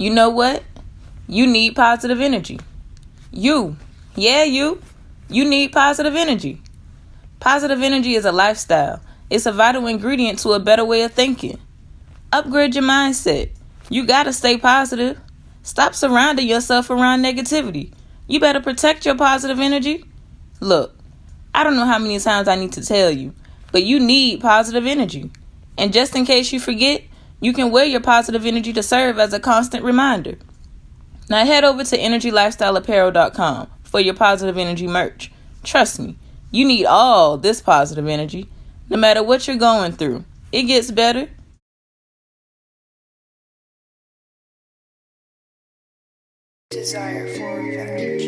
You know what? You need positive energy. You need positive energy. Positive energy is a lifestyle. It's a vital ingredient to a better way of thinking. Upgrade your mindset. You gotta stay positive. Stop surrounding yourself around negativity. You better protect your positive energy. Look, I don't know how many times I need to tell you, but you need positive energy. And just in case you forget, you can wear your positive energy to serve as a constant reminder. Now head over to EnergyLifestyleApparel.com for your positive energy merch. Trust me, you need all this positive energy. No matter what you're going through, it gets better. Desire for revenge.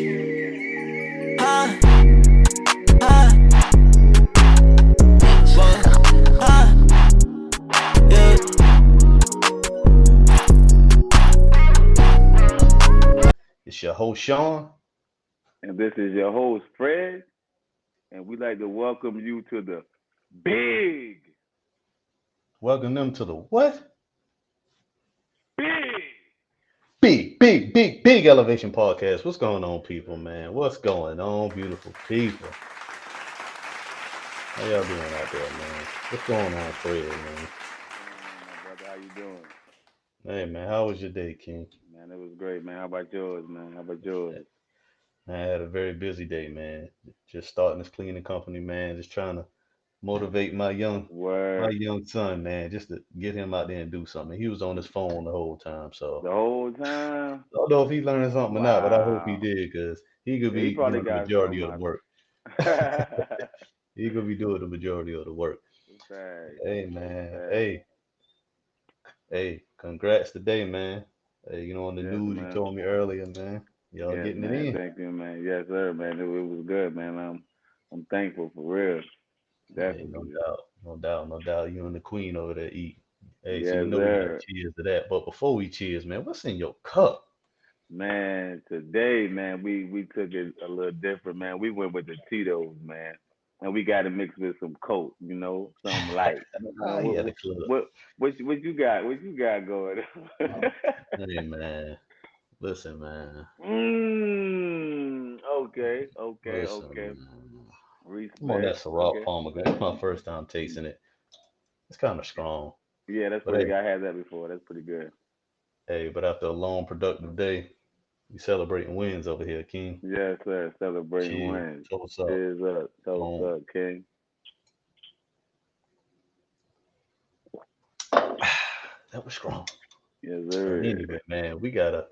It's your host, Sean. And this is your host, Fred. And we'd like to welcome you to the big Welcome them to the what? Big Big Elevation Podcast. What's going on, people, man? What's going on, beautiful people? How y'all doing out there, man? What's going on, Fred, man? my brother, how you doing? Hey, man, how was your day, King? Man, it was great, man. How about yours, man? How about yours? I had a very busy day, man. Just starting this cleaning company, man. Just trying to motivate my young Word. son, man, just to get him out there and do something. He was on his phone the whole time, so The whole time? I don't know if he learned something or not, but I hope he Wow. did because he could Yeah, he be probably doing the got majority something of the out work. of He could be doing the majority of the work. Facts. Hey, man. Facts. Hey, congrats today, man. Hey, on the Yes, news you man. told me earlier, man. Y'all Yes, getting it man. in. Thank you, man. Yes, sir, man. It was good, man. I'm thankful for real. Hey, no Definitely. doubt, no doubt, no doubt. You and the queen over there eat. Hey, so Yes, we gotta sir. cheers to that. But before we cheers, man, what's in your cup? Man, today, man, we took it a little different, man. We went with the Tito's, man, and we got to mix with some Coke, something light. He at the club. What you got? What you got going? Hey, man. Listen, man. Okay, okay, Listen, okay. man. I'm on that Respect. Ciroc Okay. pomegranate. It's my first time tasting it. It's kind of strong. Yeah, that's But pretty hey, good. I had that before. That's pretty good. but after a long, productive day, we celebrating wins over here, King. Yes, sir. Celebrating Cheers. wins. Toast up. Cheers up. Toast Boom. up, King. That was strong. Yes, But sir. anyway, man, we got a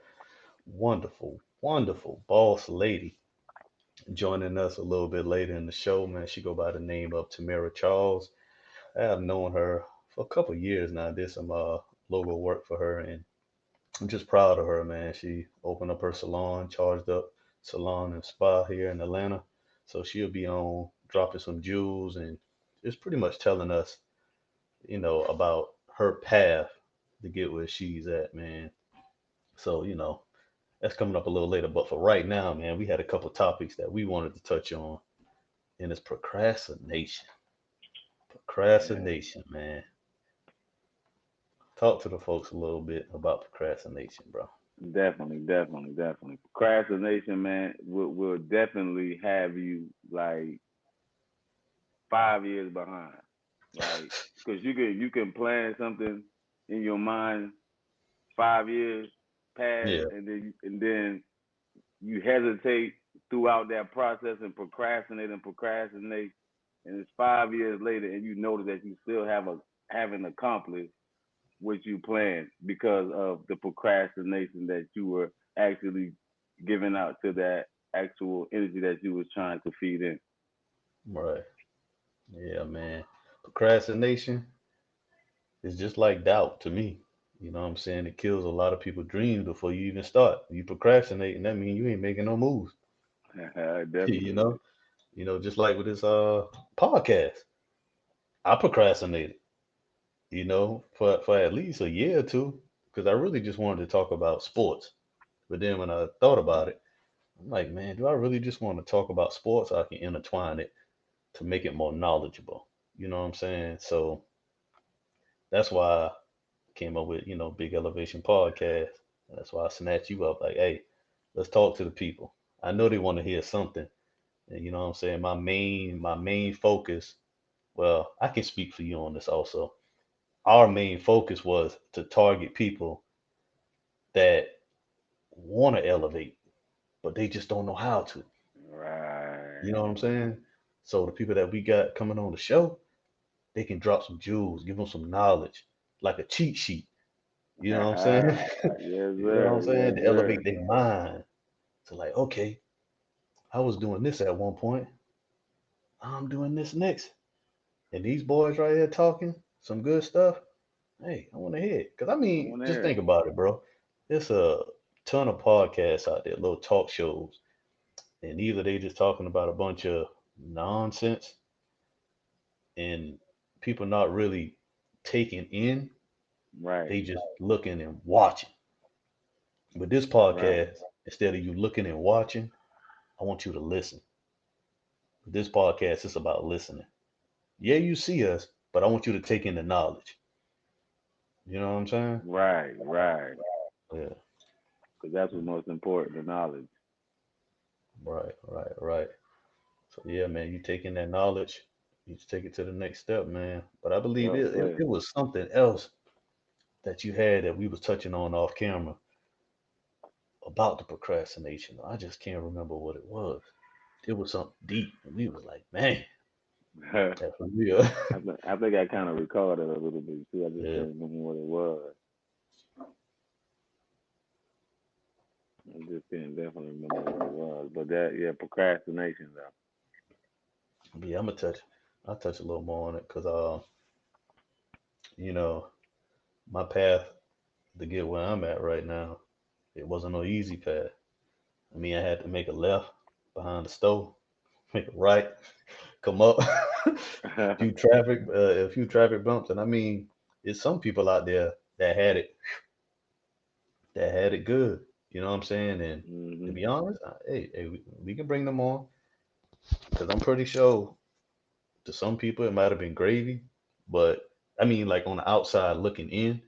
wonderful, wonderful boss lady joining us a little bit later in the show, man. She go by the name of Tamara Charles. I have known her for a couple of years now. I did some logo work for her, and I'm just proud of her, man. She opened up her salon, charged up salon and spa here in Atlanta. So she'll be on dropping some jewels and just pretty much telling us, about her path to get where she's at, man. So, that's coming up a little later. But for right now, man, we had a couple topics that we wanted to touch on, and it's procrastination. Yeah. Procrastination, man. Talk to the folks a little bit about procrastination, bro. Definitely, definitely, definitely. Procrastination, man, will definitely have you like 5 years behind. Like, cause you can plan something in your mind 5 years past, Yeah, and then you hesitate throughout that process and procrastinate, and it's 5 years later, and you notice that you still haven't accomplished what you planned because of the procrastination that you were actually giving out to that actual energy that you was trying to feed in. right. Yeah, man. Procrastination is just like doubt to me. You know what I'm saying? It kills a lot of people's dreams before you even start. You procrastinate, and that means you ain't making no moves. You Definitely. know? Just like with this podcast. I procrastinated, for at least a year or two, because I really just wanted to talk about sports. But then when I thought about it, I'm like, man, do I really just want to talk about sports? I can intertwine it to make it more knowledgeable. You know what I'm saying? So that's why I came up with, Big Elevation Podcast. That's why I snatch you up. Like, hey, let's talk to the people. I know they want to hear something. And you know what I'm saying? My main focus, well, I can speak for you on this also. Our main focus was to target people that want to elevate, but they just don't know how to. You know what I'm Right. saying? So the people that we got coming on the show, they can drop some jewels, give them some knowledge, like a cheat sheet. You know what I'm saying? Yes, You know what I'm sir. saying? Yes, To sir. elevate their mind. To like, okay, I was doing this at one point. I'm doing this next. And these boys right here talking some good stuff. Hey, I want to hear it. Because I I mean, want to just hear think it. about it, bro. There's a ton of podcasts out there, little talk shows. And either they just talking about a bunch of nonsense and people not really taking in, Right. they just looking and watching. With this Right. podcast, instead of you looking and watching, I want you to listen. With this podcast, it's about listening. Yeah, you see us, but I want you to take in the knowledge. You know what I'm saying? Right. Right. Yeah, Because that's what's most important, the knowledge. right, right, right. So yeah, man, you taking that knowledge, you just take it to the next step, man. But I believe Yes, it sir. was something else that you had that we was touching on off camera about the procrastination. I just can't remember what it was. It was something deep, and we was like, man, that for real. I think I kind of recall that a little bit too. I just Yeah, can't remember what it was. I just can't definitely remember what it was. But that, yeah, procrastination though. but yeah, I'll touch a little more on it because you know, my path to get where I'm at right now, it wasn't no easy path. I mean, I had to make a left behind the stove, make a right, come up, a few traffic bumps, and I mean, it's some people out there that had it good. You know what I'm saying? And to Mhm. be honest, hey, we can bring them on because I'm pretty sure to some people it might have been gravy, but I mean, like on the outside looking in,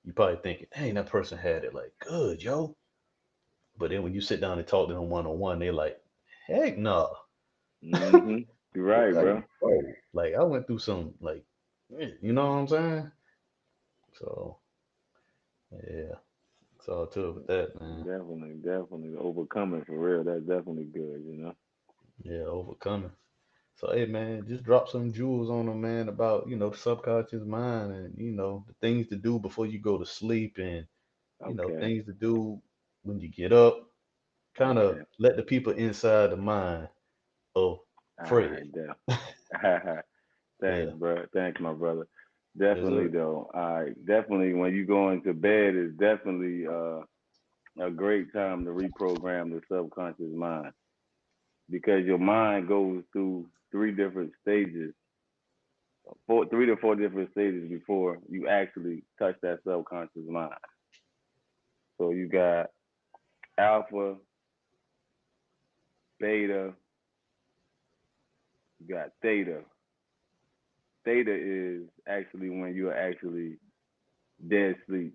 you probably thinking, "Dang, that person had it like good, yo." But then when you sit down and talk to them one on one, they like, "Heck no." Mhm. You're They're right, like, bro. "Bro, like I went through some like, you know what I'm saying?" So yeah, it's all to it with that, man. Definitely, definitely overcoming for real. That's definitely good. You know. Yeah, overcoming. So hey man, just drop some jewels on them, man, about the subconscious mind and the things to do before you go to sleep and Okay. things to do when you get up. Kind of Okay. let the people inside the mind of All Fred. right. Thanks, Yeah, bro. Thanks, my brother. yes Definitely sir. though. All right. Definitely when you go into bed is definitely a great time to reprogram the subconscious mind because your mind goes through three different stages, three to four different stages before you actually touch that subconscious mind. So you got alpha, beta, you got theta. Theta is actually when you're actually dead sleep.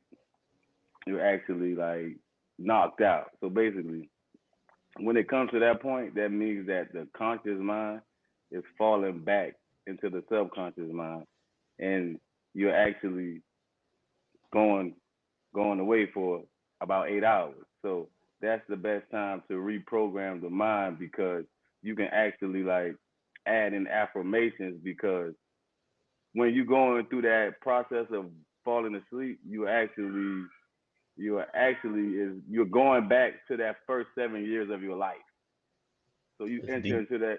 You're actually like knocked out. So basically, when it comes to that point, that means that the conscious mind is falling back into the subconscious mind, and you're actually going going away for about 8 hours. So that's the best time to reprogram the mind because you can actually like add in affirmations because when you're going through that process of falling asleep, you're going back to that first 7 years of your life. So you It's enter deep. into that,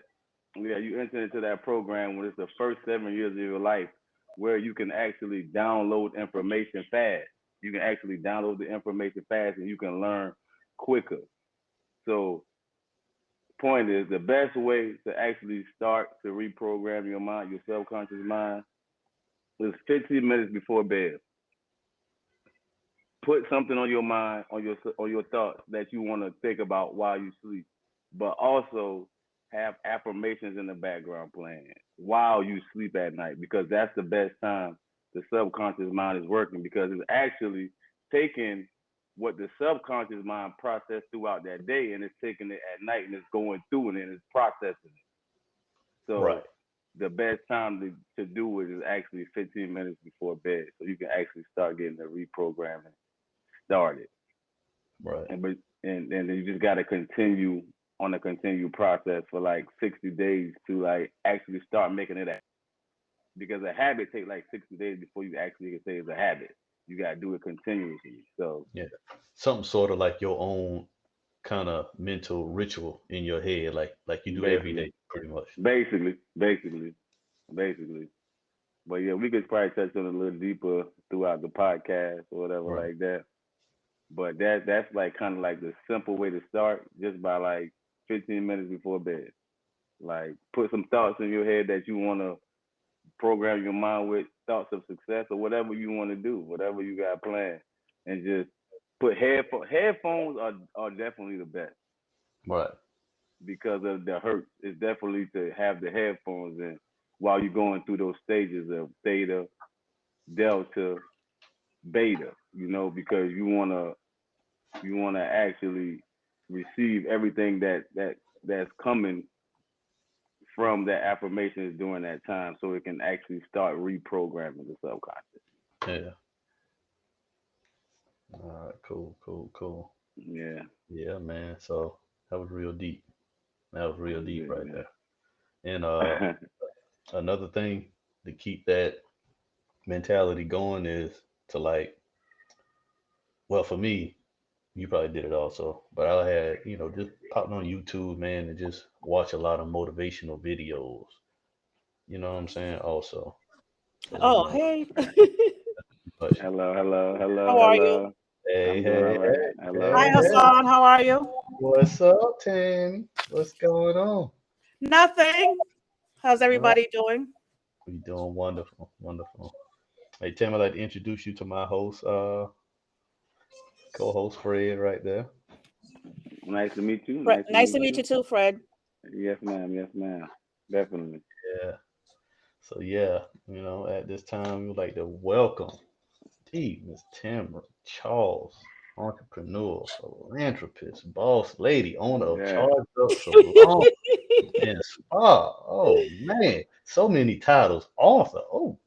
yeah, you enter into that program when it's the first 7 years of your life where you can actually download information fast. You can actually download the information fast and you can learn quicker. So point is the best way to actually start to reprogram your mind, your subconscious mind, is 15 minutes before bed. Put something on your mind, on your thoughts that you want to think about while you sleep, but also have affirmations in the background playing while you sleep at night because that's the best time the subconscious mind is working because it's actually taking what the subconscious mind processed throughout that day, and it's taking it at night and it's going through it and it's processing it. Right. So the best time to do it is actually 15 minutes before bed, so you can actually start getting the reprogramming started. Right. And then you just got to continue on a continued process for like 60 days to like actually start making it a, because a habit takes like 60 days before you actually can say it's a habit. You got to do it continuously. So Yeah. Something sort of like your own kind of mental ritual in your head, like you do every basically, day, pretty much. basically, basically. But yeah, we could probably touch on it a little deeper throughout the podcast or whatever Right. like that. But that's like kind of like the simple way to start, just by like 15 minutes before bed. Like put some thoughts in your head that you want to program your mind with, thoughts of success or whatever you want to do, whatever you got planned, and just put headphones are definitely the best Right. because of the hurt. It's definitely to have the headphones in while you're going through those stages of theta, delta, beta. Because you wanna actually receive everything that's coming from that affirmations during that time, so it can actually start reprogramming the subconscious. Yeah. All right. Cool. Cool. Cool. Yeah, Yeah, man. So that was real deep. That was real deep yeah, right there. And yeah. another thing to keep that mentality going is to like, well, for me, you probably did it also, but I had, just popping on YouTube, man, and just watch a lot of motivational videos. You know what I'm saying? Also, because Oh, hey. much. Hello, hello, hello, How are you? hello. Hey, I'm doing all hey, right. hey, Hello, Hi, hey, hello. hey. Hassan. How are you? What's up, Tammy? What's going on? Nothing. How's Well, everybody doing? we doing wonderful, wonderful. Hey, Tammy, I'd like to introduce you to my host, co-host Fred, right there. Nice to meet you. Nice to Nice meet to meet you. you too, Fred. Yes, ma'am. Yes, ma'am. Definitely. Yeah. So yeah, at this time, we'd like to welcome Miss Tamara Charles, entrepreneur, philanthropist, boss lady, owner of Yeah. Charged Up Salon and Spa. Oh man, so many titles. Author. Oh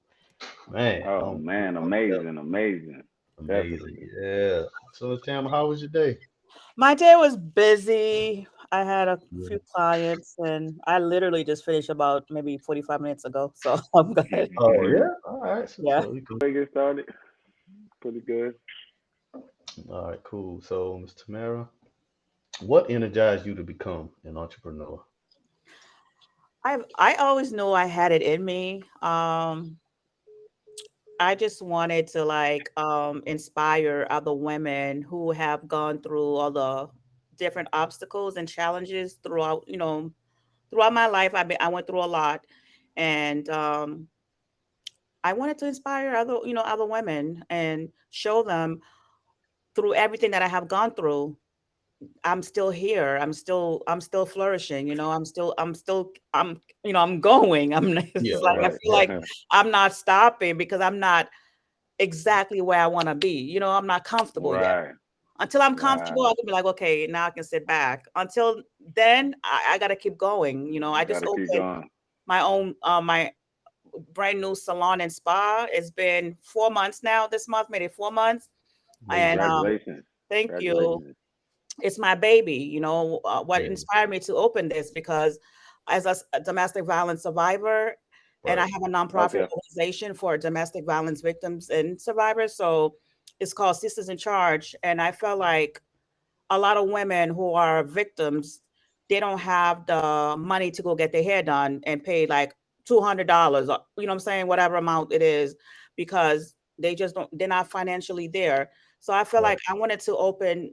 man, Oh man, amazing, amazing. amazing. Definitely. Yeah. So Tamara, how was your day? My day was busy. I had a Yeah. few clients and I literally just finished about maybe 45 minutes ago. So I'm good. Oh yeah. All right. So, Yeah. so we could. We get started. Pretty good. All right. Cool. So Miss Tamara, what energized you to become an entrepreneur? I always knew I had it in me. I just wanted to inspire other women who have gone through all the different obstacles and challenges throughout my life. I went through a lot, and I wanted to inspire other women and show them through everything that I have gone through. I'm still here. I'm still flourishing. I'm going. Yeah. It's like I Right. Right. feel like I'm not stopping because I'm not exactly where I want to be. I'm not comfortable yet. Right. Until I'm comfortable, I Right. can be like, okay, now I can sit back. Until then, I got to keep going. I just Gotta keep opened going. my brand new salon and spa. It's been 4 months now. This month made it 4 months, and Amazing. Congratulations. thank you. Congratulations. It's my baby. What Yeah. inspired me to open this because as a domestic violence survivor, and I Right. have a nonprofit Okay. organization for domestic violence victims and survivors. So it's called Sisters in Charge. And I felt like a lot of women who are victims, they don't have the money to go get their hair done and pay like $200, or, what I'm saying, whatever amount it is, because they just don't, they're not financially there. So I feel Right. like I wanted to open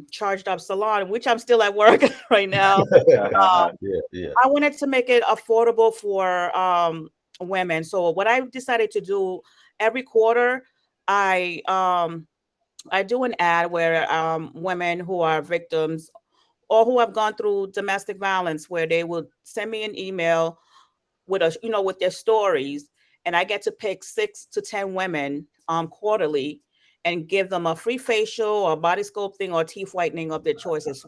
Charged Up Salon, which I'm still at work right now. Um, Yeah. Yeah. I wanted to make it affordable for women. So what I decided to do every quarter, I um, I do an ad where women who are victims or who have gone through domestic violence, where they will send me an email with their stories, and I get to pick 6 to 10 women quarterly, and give them a free facial or body sculpting or teeth whitening of their choices.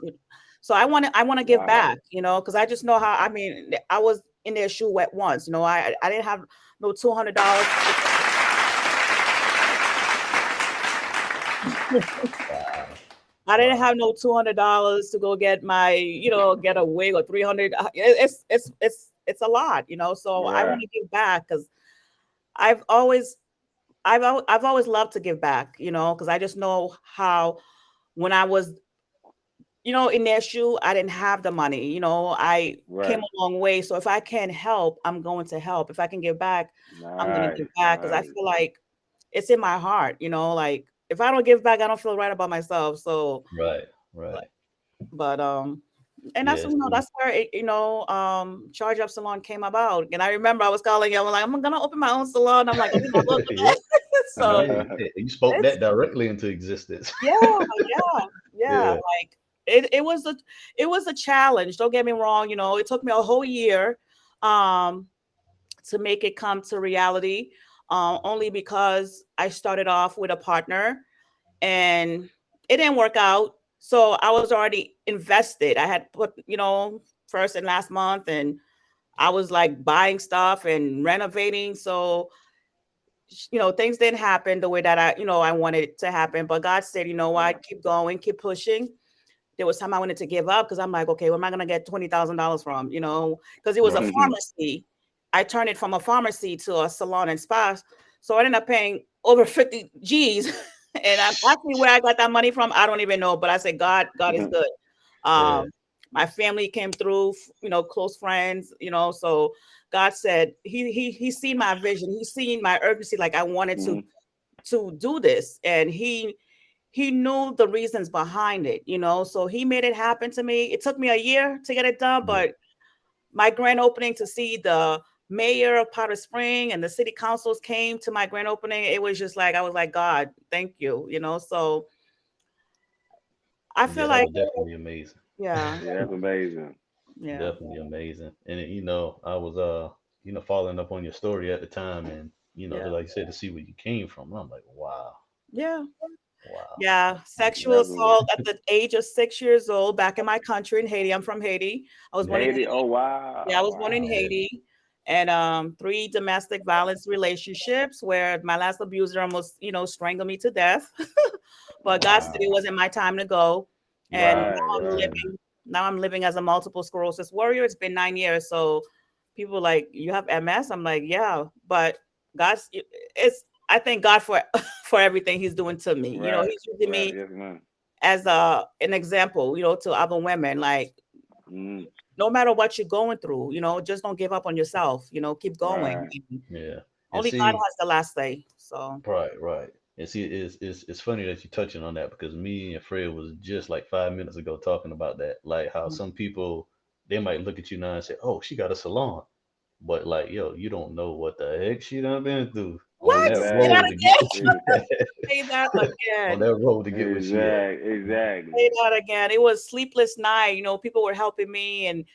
So I want to give Wow. back, because I just know how. I mean, I was in their shoe at once. I didn't have no $200. Wow. I didn't Wow. have no $200 to go get get a wig or 300. It's a lot. So I Yeah. want to give back because I've always I've always loved to give back. Because I just know how when I was in their shoe, I didn't have the money. I came Right. a long way. So if I can help, I'm going to help. If I can give back, I'm going to Nice. give back because I Nice. feel like it's in my heart. Like if I don't give back, I don't feel right about myself. So, Right. Right. but and that's Yes. that's where Charge Up Salon came about. And I remember I was calling you. I'm like, I'm gonna open my own salon. I'm like, look. Yeah. So Yeah. You spoke it's that directly into existence. yeah, yeah. Yeah. Like it was a challenge. Don't get me wrong. It took me a whole year um to make it come to reality. Only because I started off with a partner and it didn't work out. So I was already invested. I had put, first and last month, and I was like buying stuff and renovating. So, things didn't happen the way that I wanted it to happen. But God said, you know Yeah. what, keep going, keep pushing. There was time I wanted to give up because I'm like, okay, where am I going to get $20,000 from? Because it was a Right. pharmacy. I turned it from a pharmacy to a salon and spa. So I ended up paying over 50 G's. And I'm actually where I got that money from, I don't even know. But I said, God is good. Yeah. My family came through, close friends, so God said he's seen my vision. He's seen my urgency. Like I wanted to Mhm. do this. And he knew the reasons behind it, so he made it happen to me. It took me a year to get it done, Yeah. but my grand opening, to see the mayor of Powder Spring and the city councils came to my grand opening, it was just like I was like, God, thank you, so I Yeah. feel That like, was definitely amazing. yeah, Yeah, that's amazing. yeah, Definitely amazing. And I was following up on your story at the time, and yeah, like you said, to see where you came from. I'm like, wow, yeah. wow. Yeah, sexual Definitely. assault at the age of 6 years old back in my country in Haiti. I'm from Haiti. I was born in Haiti. Oh Haiti. Yeah, I wow. was born in Wow. Yeah. Haiti, and three domestic violence relationships where my last abuser almost, strangled me to death. But God said it Wow. wasn't my time to go, and Right. Right. Right. Mm. now I'm living as a multiple sclerosis warrior. It's been 9 years, so people are like, you have MS. I'm like, yeah, but God's it's. I thank God for for everything He's doing to me. Right. He's using Right. me Yes, ma'am. as an example, to other women. Like, Mm. no matter what you're going through, just don't give up on yourself. Keep going. Right. And Yeah. And only God see, has the last say. So, right, right. And see, it's funny that you're touching on that because me and Fred was just like 5 minutes ago talking about that. Like how some people they might look at you now and say, "Oh, she got a salon," but like, yo, you don't know what the heck she done been through on what? that Say that road Exactly. to get what again. she Ex- Say that on again. that road to get what she had. Exactly. Say Exactly. that again. It was sleepless night. People were helping me, and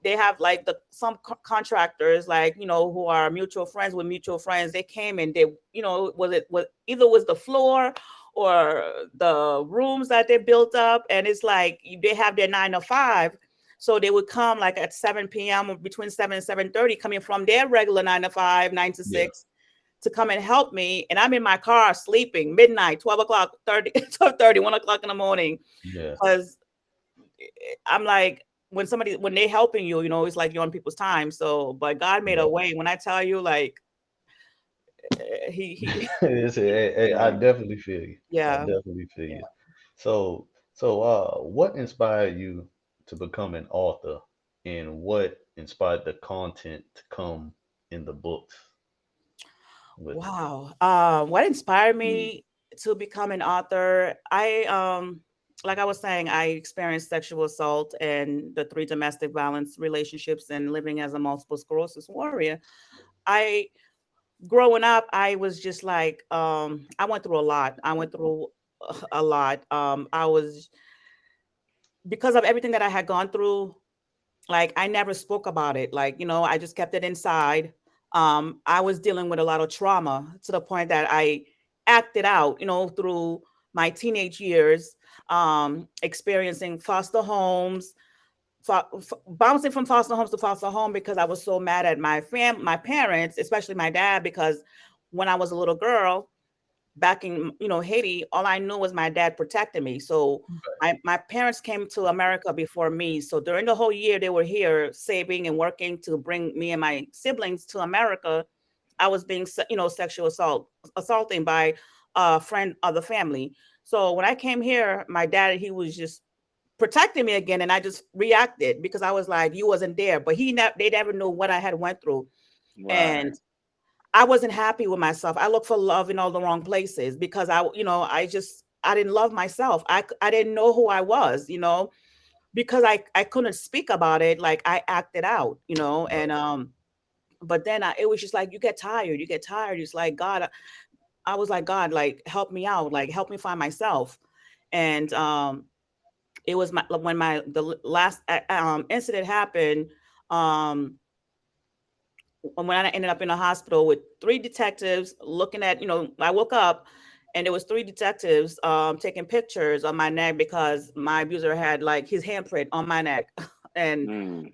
they have like some contractors, like, who are mutual friends with mutual friends. They came and they, was either was the floor or the rooms that they built up. And it's like they have their 9 to 5. So they would come like at 7 p.m. or between 7 and 7:30, coming from their regular 9 to 5, nine to Yeah, six to come and help me. And I'm in my car sleeping midnight, 12 o'clock, 30, 12:30, 1 o'clock in the morning. yeah, Because I'm like, when they helping you, it's like you're on people's time. So, but God made yeah. a way. When I tell you, like, he Hey, I Right. definitely feel you. I yeah, definitely feel yeah. you. What inspired you to become an author, and what inspired the content to come in the books with it? Wow. What inspired Mm. me to become an author? Like I was saying, I experienced sexual assault and the three domestic violence relationships and living as a multiple sclerosis warrior. I Growing up, I was just like, I went through a lot. I went through a lot. I was Because of everything that I had gone through, like I never spoke about it. Like, I just kept it inside. I was dealing with a lot of trauma to the point that acted out, through my teenage years, experiencing foster homes, bouncing from foster homes to foster home because I was so mad at my parents, especially my dad, because when I was a little girl back in Haiti, all I knew was my dad protecting me. So my parents came to America before me. So during the whole year they were here saving and working to bring me and my siblings to America, I was being sexual assaulting by a friend of the family. So when I came here, my dad, he was just protecting me again, and I just reacted because I was like, you wasn't there, but they never knew what I had went through. Right. And I wasn't happy with myself. I looked for love in all the wrong places because I didn't love myself. I didn't know who I was, because I couldn't speak about it. Like I acted out, Right. and but then it was just like, you get tired. It's like, God, I was like, God, like, help me out, like, help me find myself. And it was when the last incident happened. Um, when I ended up in a hospital with three detectives looking at, I woke up and there was three detectives taking pictures on my neck because my abuser had like his handprint on my neck. And Mm.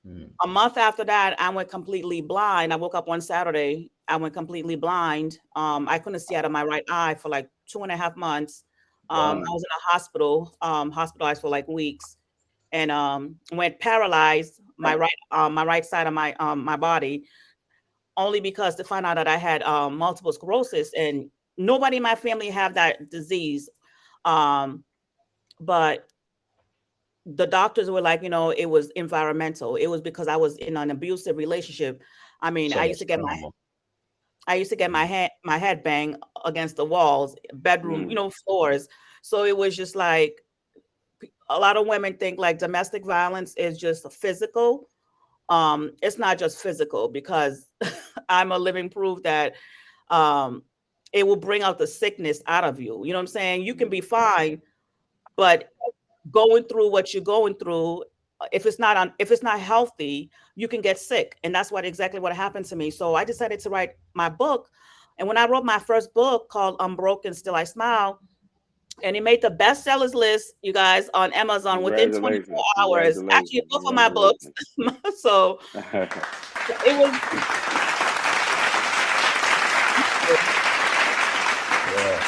Mm. a month after that, I went completely blind. I woke up one Saturday, I went completely blind. I couldn't see out of my right eye for like 2.5 months. Wow. I Mm. was in a hospital, hospitalized for like weeks, and went paralyzed my right side of my body, only because to find out that I had multiple sclerosis, and nobody in my family have that disease. Um, but the doctors were like, it was environmental. It was because I was in an abusive relationship. I mean, So much trauma. I used to get Mm. my head banged against the walls, bedroom, Mm. floors. So it was just like a lot of women think like domestic violence is just physical. It's not just physical, because I'm a living proof that um it will bring out the sickness out of you. You know what I'm saying? You can be fine, but going through what you're going through, if it's not healthy, you can get sick. And that's exactly what happened to me. So I decided to write my book. And when I wrote my first book called Unbroken Still I Smile, and it made the bestsellers list, you guys, on Amazon within 24 Congratulations. hours. Actually, Congratulations. both of my books. Congratulations. So it was Wow.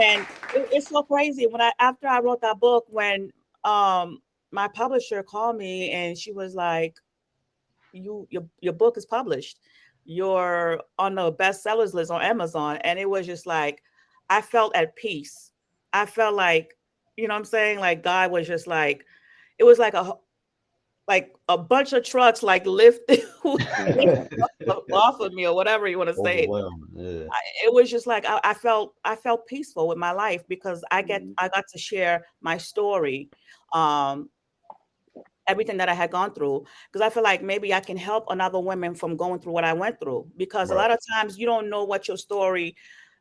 And it's so crazy when after I wrote that book, when my publisher called me and she was like, your book is published, you're on the bestsellers list on Amazon. And it was just like, I felt at peace. I felt like, you know what I'm saying, like God was just like, it was like a bunch of trucks like lifted off of me, or whatever you want to say. Overwhelming. Yeah. It was just like I felt peaceful with my life because Mhm. I got to share my story, um, everything that I had gone through, because I feel like maybe I can help another women from going through what I went through. Because a Right. lot of times you don't know what your story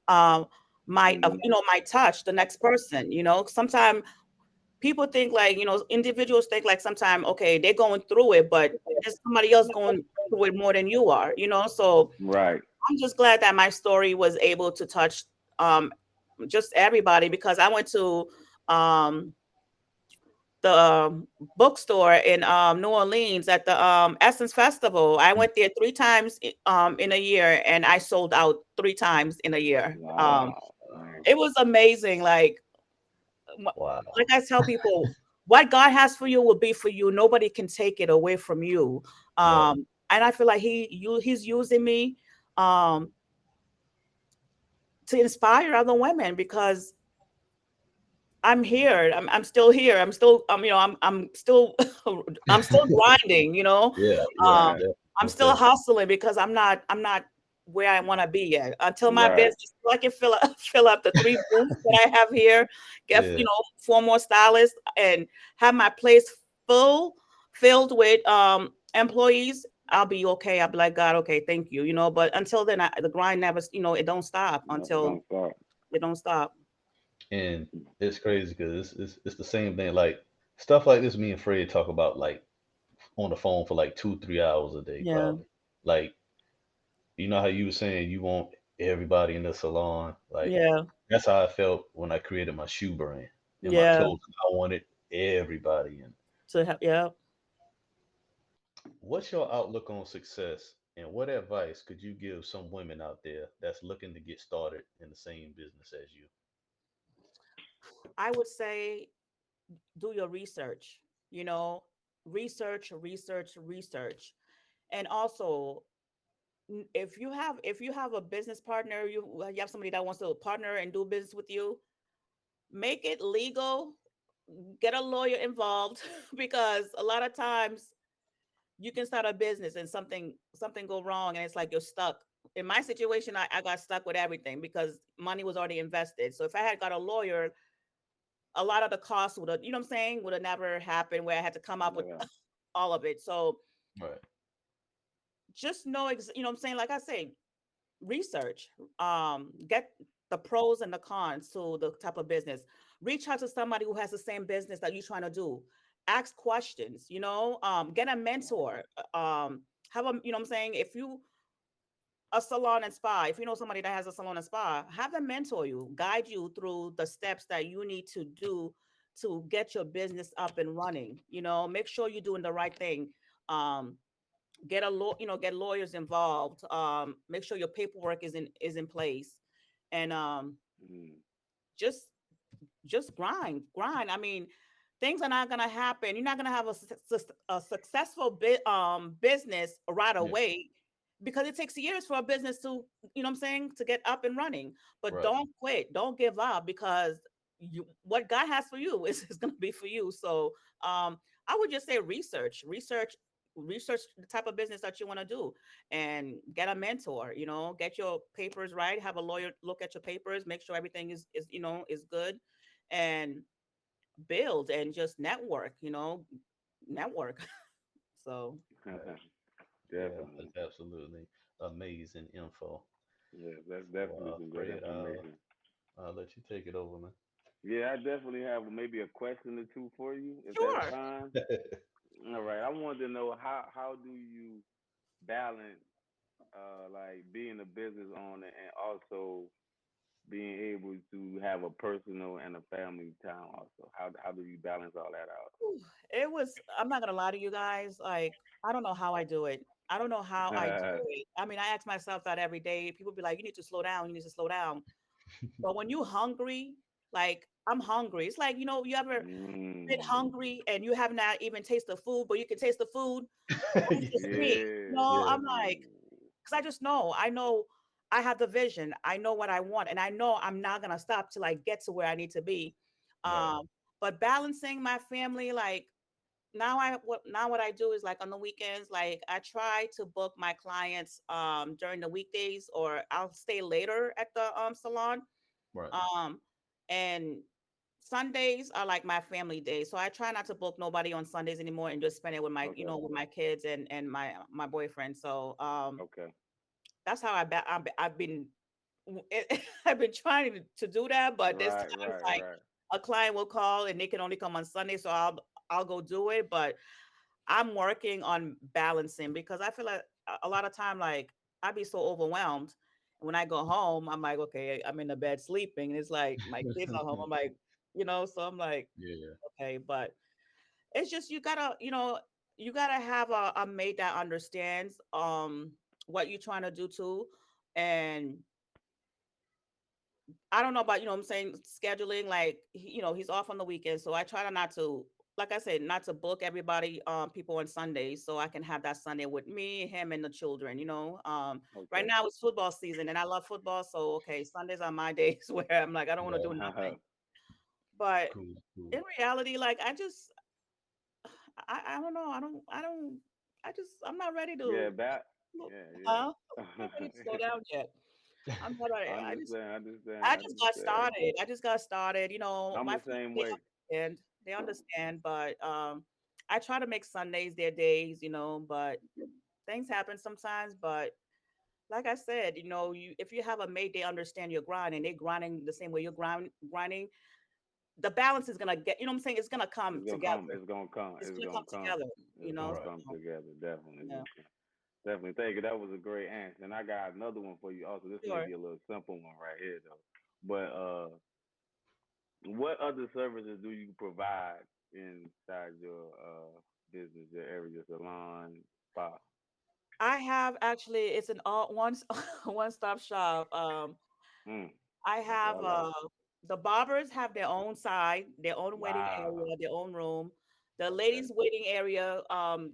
um, might Mhm. might touch the next person. Sometimes people think like, individuals think like sometimes, okay, they're going through it, but there's somebody else going through it more than you are. So Right. I'm just glad that my story was able to touch um, just everybody, because I went to um, the bookstore in New Orleans at the Essence Festival. I went there three times in a year, and I sold out three times in a year. Wow. Wow. It was amazing. Wow. Like I tell people, what God has for you will be for you. Nobody can take it away from you. Right. And I feel like he's using me um, to inspire other women, because I'm here. I'm still here. I'm still I'm still I'm still grinding. Yeah. Yeah. Um, Right. Definitely. I'm Most still definitely. hustling, because I'm not where I want to be yet. Until my Right. business, so I can fill up fill up the three booths that I have here, get Yeah. four more stylists, and have my place filled with employees. I'll be okay. I'll be like, God, okay, thank you. But until then, the grind never, it don't stop No, until don't start. it don't stop. And it's crazy because it's the same thing. Like stuff like this, me and Fred talk about like on the phone for like 2, 3 hours a day, Yeah. probably. Like, you know how you were saying you want everybody in the salon. Like Yeah. that's how I felt when I created my shoe brand and my Yeah. clothes. I wanted everybody in. To have, yeah. What's your outlook on success, and what advice could you give some women out there that's looking to get started in the same business as you? I would say do your research, you know, research, research, research. And also, if you have a business partner, you have somebody that wants to partner and do business with you, make it legal, get a lawyer involved because a lot of times you can start a business and something go wrong and it's like you're stuck. In my situation, I got stuck with everything because money was already invested. So if I had got a lawyer, a lot of the costs would have, you know what I'm saying, would have never happened where I had to come up with Yeah. all of it. So Right. just know, you know what I'm saying? Like I say, research, get the pros and the cons to the type of business. Reach out to somebody who has the same business that you're trying to do. Ask questions, you know, get a mentor. Have a, you know what I'm saying? If you a salon and spa, if you know somebody that has a salon and spa, have them mentor you, guide you through the steps that you need to do to get your business up and running. You know, make sure you're doing the right thing. Um, get a law, you know, get lawyers involved. Make sure your paperwork is in place, and Mm. just grind. I mean, things are not gonna happen. You're not gonna have a successful business right Yeah. away because it takes years for a business to, you know what I'm saying, to get up and running. But Right. don't quit, don't give up because what God has for you is gonna be for you. So I would just say research the type of business that you want to do and get a mentor, you know, get your papers right, have a lawyer look at your papers, make sure everything is you know is good, and build and just network, you know, network. So Right. Yeah, Definitely. that's absolutely amazing info. Yeah, that's So, definitely some good Fred, information. I'll let you take it over, man. Yeah, I definitely have maybe a question or two for you, if that's sure. fine. All right. I wanted to know how do you balance like being a business owner and also being able to have a personal and a family time also. How do you balance all that Whew. It was, I'm not gonna lie to you guys, like I don't know how I do it. I don't know how I do out? it. I mean, I ask myself that every day. People be like, you need to slow down, you need to slow down. But when you hungry, like I'm hungry. It's like, you know, you ever been Mm. hungry and you have not even tasted the food, but you can taste the food when it's just me. You Yeah. know, Yeah. I'm like, because I just know, I know I have the vision, I know what I want, and I know I'm not gonna stop till I get to where I need to be. Right. But balancing my family, like now what I do is like on the weekends, like I try to book my clients during the weekdays, or I'll stay later at the salon. Right. Um and Sundays are like my family days. So I try not to book nobody on Sundays anymore and just spend it with my, you Okay. know, with my kids and my boyfriend. So Okay. that's how I've been I've been trying to do that, but there's Right. times Right. like Right. a client will call and they can only come on Sunday, so I'll go do it. But I'm working on balancing because I feel like a lot of time, like I'd be so overwhelmed. When I go home, I'm like, okay, I'm in the bed sleeping, and it's like my kids are home. I'm like, you know, so I'm like, Yeah. okay, but it's just you gotta, you know, you gotta have a mate that understands what you're trying to do too, and I don't know about, you know what I'm saying, scheduling, like, you know, he's off on the weekend. So I try to not to, like I said, not to book everybody, people on Sundays so I can have that Sunday with me, him, and the children, you know. Right Okay. now it's football season and I love football. So, okay, Sundays are my days where I'm like, I don't want to do Yeah. nothing. But Cool. in Cool. reality, like, I don't know. I'm not ready Yeah. to, Yeah. huh? Yeah. I'm not ready to slow down yet. I'm not ready. Understand. I Understand. just got Understand. started. I just got started. You know, I'm my the family, same way. they understand, but I try to make Sundays their days, you know, but things happen sometimes. But like I said, you know, you if you have a mate, they understand your grind and they're grinding the same way you're grinding, the balance is gonna get, you know what I'm saying? It's gonna come It's gonna together. come. It's gonna come. It's It's gonna gonna come come. together, you It's know. gonna Right. come So, together. Definitely. yeah. Definitely. Thank you. That was a great answer. And I got another one for you also. This may Sure. be a little simple one right here though. But what other services do you provide inside your business, your area, salon, spa? I have actually, it's an all one one stop shop. Mm, I that's what I have like. the barbers have their own side, their own waiting Wow. area, their own room. The Okay. ladies waiting area,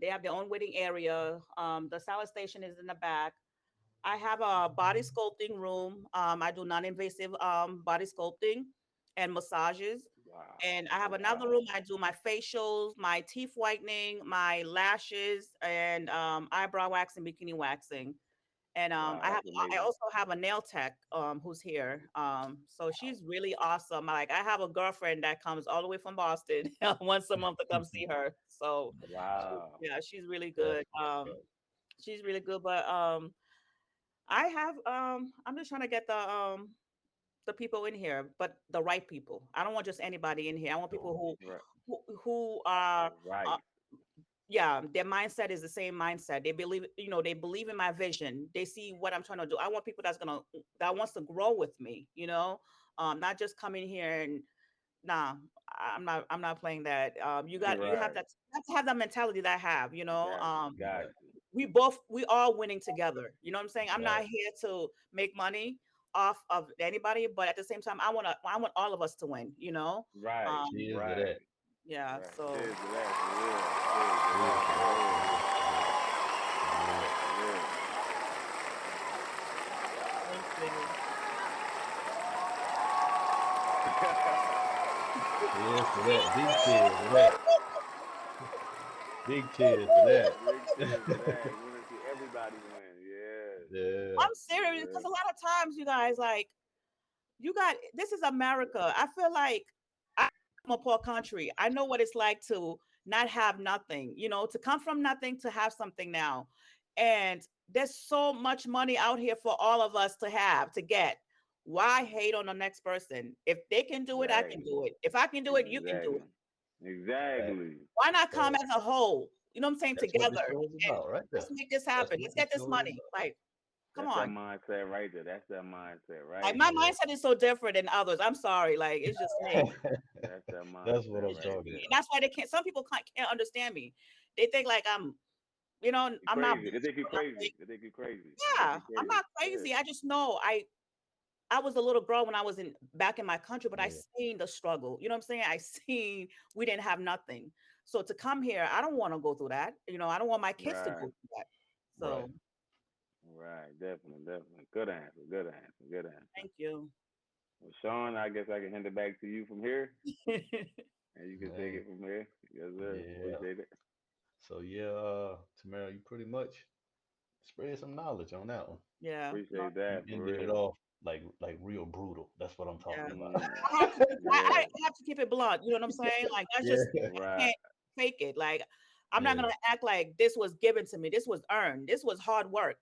they have their own waiting area. The salad station is in the back. I have a body sculpting room. I do non-invasive body sculpting and massages. Wow. And I have another Wow. room. I do my facials, my teeth whitening, my lashes, and eyebrow waxing, bikini waxing. And Wow. That's I amazing. also have a nail tech who's here. So she's really awesome. Like I have a girlfriend that comes all the way from Boston once a month to come see her. So Wow. yeah, she's really That's good. what's up. She's really good. But I have I'm just trying to get the people in here, but the right people. I don't want just anybody in here. I want people Right. who are Right. yeah, their mindset is the same mindset. They believe, they believe in my vision. They see what I'm trying to do. I want people that wants to grow with me, not just come in here and nah, I'm not playing that. You have Right. that you have to have that mentality that I have, Got you. Got Right. you. we all winning together. You know what I'm saying? I'm not Right. here to make money off of anybody, but at the same time, I want all of us to win, Right. Um, Cheers to Right. that. yeah, Right. so Cheers to that for real. Cheers to Cheers that to for that. real. Cheers to that. For real. For real. thank you. Cheers to that. Big cheers to that. Big cheers to that. Big cheers to that. We want to see everybody win. Yes. Yeah. I'm serious because For a lot of times, you guys, like, this is America. I feel like I'm from a poor country. I know what it's like to not have nothing, to come from nothing to have something now. And there's so much money out here for all of us to get. Why hate on the next person? If they can do it, I can exactly. do it. If I can do it, you can do it. Exactly. Exactly. Why not come Facts. as a whole? You know what I'm saying? That's what this Together show is and about, right there. let's make this That's happen. what Let's this get this show is money. about. Like, come That's that on. mindset right there. That's that mindset Like right my there. Yeah. mindset is so different than others. I'm sorry. Like it's just me. That's that That's what mindset I'm right talking And there. about. that's why they can't. Some people can't understand me. They think like You I'm not. crazy. They think you crazy. They think you crazy. They think Yeah, you I'm crazy. not Yeah. crazy. I just know I was a little girl when I was back in my country, but I Yeah. seen the struggle. You know what I'm saying? I seen we didn't have nothing. So to come here, I don't want to go through that. I don't want my kids to go Right. through that. Right. So Right. Definitely. Definitely. Good answer. Good answer. Good answer. thank you. Well, Sean, I guess I can hand it back to you from here, and you can take Hey. it from here. Yes, sir. Yeah. Appreciate it. So yeah, Tamara, you pretty much spread some knowledge on that one. Yeah. No, Appreciate You that for ended it real. off like real brutal. That's what I'm yeah. talking about. Mm. I have to Yeah. I have to keep it blunt. You know what I'm saying? Like that's Yeah. just I Right. can't fake it. Like I'm not Yeah. gonna act like this was given to me. This was earned. This was hard work.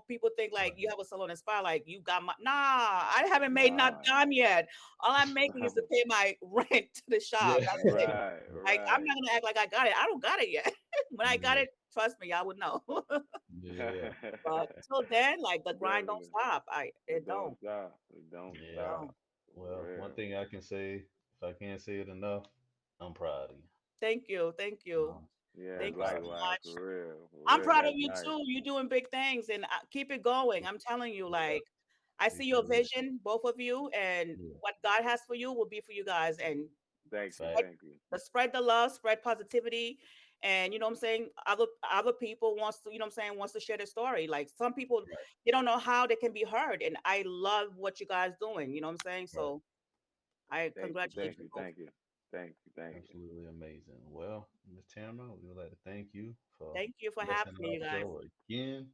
People think like Right. you have a salon and spa, like you got my nah. I haven't made not Nah. dime yet. All I'm making is to pay my rent to the shop. Yeah. That's it. Right. Like I'm Right. not gonna act like I got it. I don't got it yet. When I got Yeah. it, trust me, I would know. Yeah. But till then, like the grind don't Definitely. stop. It It don't don't. stop. It don't It Yeah. stop. don't. Well, For one real. thing I can say, if I can't say it enough, I'm proud of you. Thank you. Thank you. Yeah. I'm Thank you so proud of you. Likewise. much. For real. For I'm real. proud of That's you nice. too. You're doing big things and keep it going. I'm telling you, Yeah. like, I see your Appreciate it. vision, both of you, and Yeah. what God has for you will be for you guys. And Thank you. spread, Fact. Thank you. spread the love, spread positivity. And you know what I'm saying? Other people wants to share their story. Like some people, Right. they don't know how they can be heard. And I love what you guys doing. You know what I'm saying? Right. So I Thank you. congratulate Thank you you. both. Thank you. Thank you. Thank you. Absolutely amazing. Well, Miss Tamara, we would like to thank you for Thank you for having blessing me, our you guys. show again.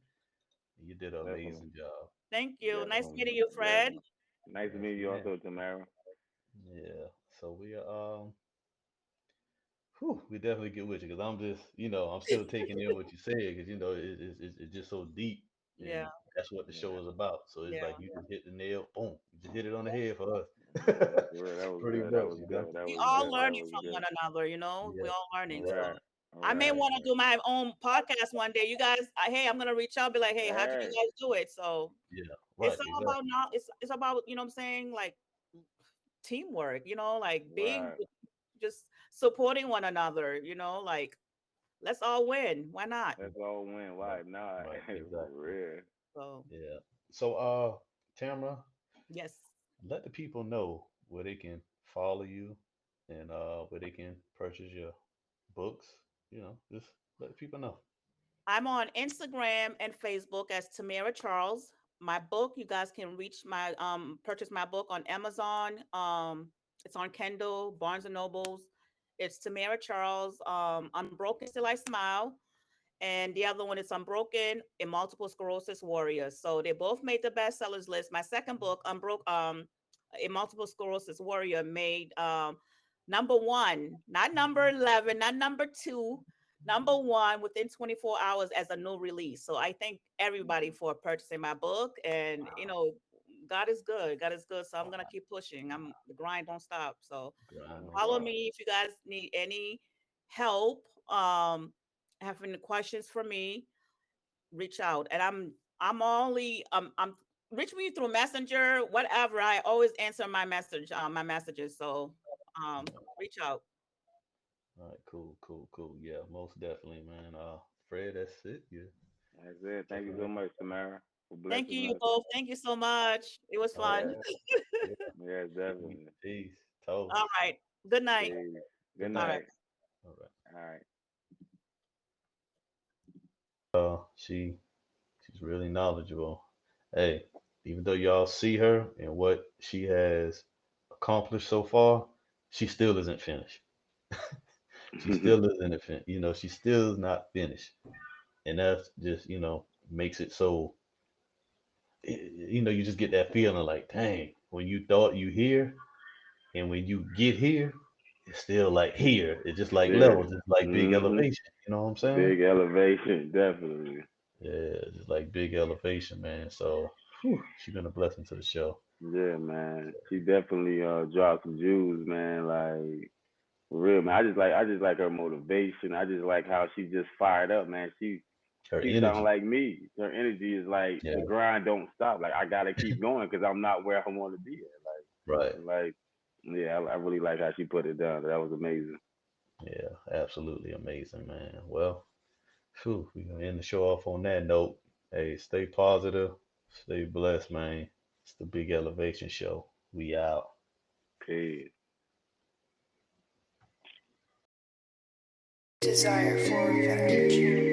You did an Definitely. amazing job. Thank you. Nice Definitely. meeting you, Fred. Definitely. Nice to Yes, meet you ma'am. also, Tamara. Yeah. So we definitely get with you because I'm just, I'm still taking in what you said because it's just so deep Yeah, and that's what the show Yeah. is about. So it's yeah. like you just hit the nail, boom, you just hit it on the head for us. For real. That was Pretty good. That much, was good. That We was all good. That learning was from one good. another, we Yeah. all learning. Yeah. So Right. I may Right. want to do my own podcast one day. You guys, hey, I'm gonna reach out, be like, hey, how did you Hey. guys do it? So Yeah, it's right, all exactly. about now. It's about, you know what I'm saying, like teamwork. Like being Right. just supporting one another. Like let's all win. Why not? Let's all win. Right, Why not? right, For exactly. real. So Yeah. So, Tamara, yes. let the people know where they can follow you and where they can purchase your books. Just let the people know. I'm on Instagram and Facebook as Tamara Charles. My book, you guys can reach my purchase my book on Amazon. It's on Kindle, Barnes and Nobles. It's Tamara Charles. Unbroken Still I Smile. And the other one is Unbroken, a Multiple Sclerosis Warrior. So they both made the bestsellers list. My second book, a Multiple Sclerosis Warrior, made number one, not number 11, not number two, number one within 24 hours as a new release. So I thank everybody for purchasing my book. And God is good. God is good. So I'm gonna keep pushing. The grind don't stop. So Grind Oh, don't follow wow. stop. me if you guys need any help. Have any questions for me, reach out. And I'm only I'm reach me through Messenger, whatever. I always answer my messages. So reach out. All right, cool, cool, cool. Yeah, most definitely, man. Fred, that's it. Yeah, That's it. Thank you checking so out. much, Tamara, for Thank you, blessing you us. both. Thank you so much. It was All right. fun. Yeah. Yeah. Yeah, definitely. Peace. Toast. All right. Good night. Peace. Good Good All night. right. night. All right. All right. She's really knowledgeable. Hey, even though y'all see her and what she has accomplished so far, she still isn't finished. She still isn't finished. She still is not finished. And that's just, makes it so, you just get that feeling like, dang, when you thought you here and when you get here, it's still like here. It's just like Yeah. levels. It's like big Mm-hmm. elevation. You know what I'm saying? Big elevation, definitely. Yeah, just like big elevation, man. So, whew, she's been a blessing to the show. Yeah, man. She definitely dropped some jewels, man. Like for real, man. I just like her motivation. I just like how she just fired up, man. Her She sound energy. like me. Her energy is like the Yeah, grind don't stop. Like I gotta keep going because I'm not where I want to be right. at. Like yeah, I really like how she put it down. That was amazing. Yeah, absolutely amazing, man. Well, phew, we're gonna end the show off on that note. Hey, stay positive, stay blessed, man. It's the Big Elevation Show. We out. Peace. Desire for revenge.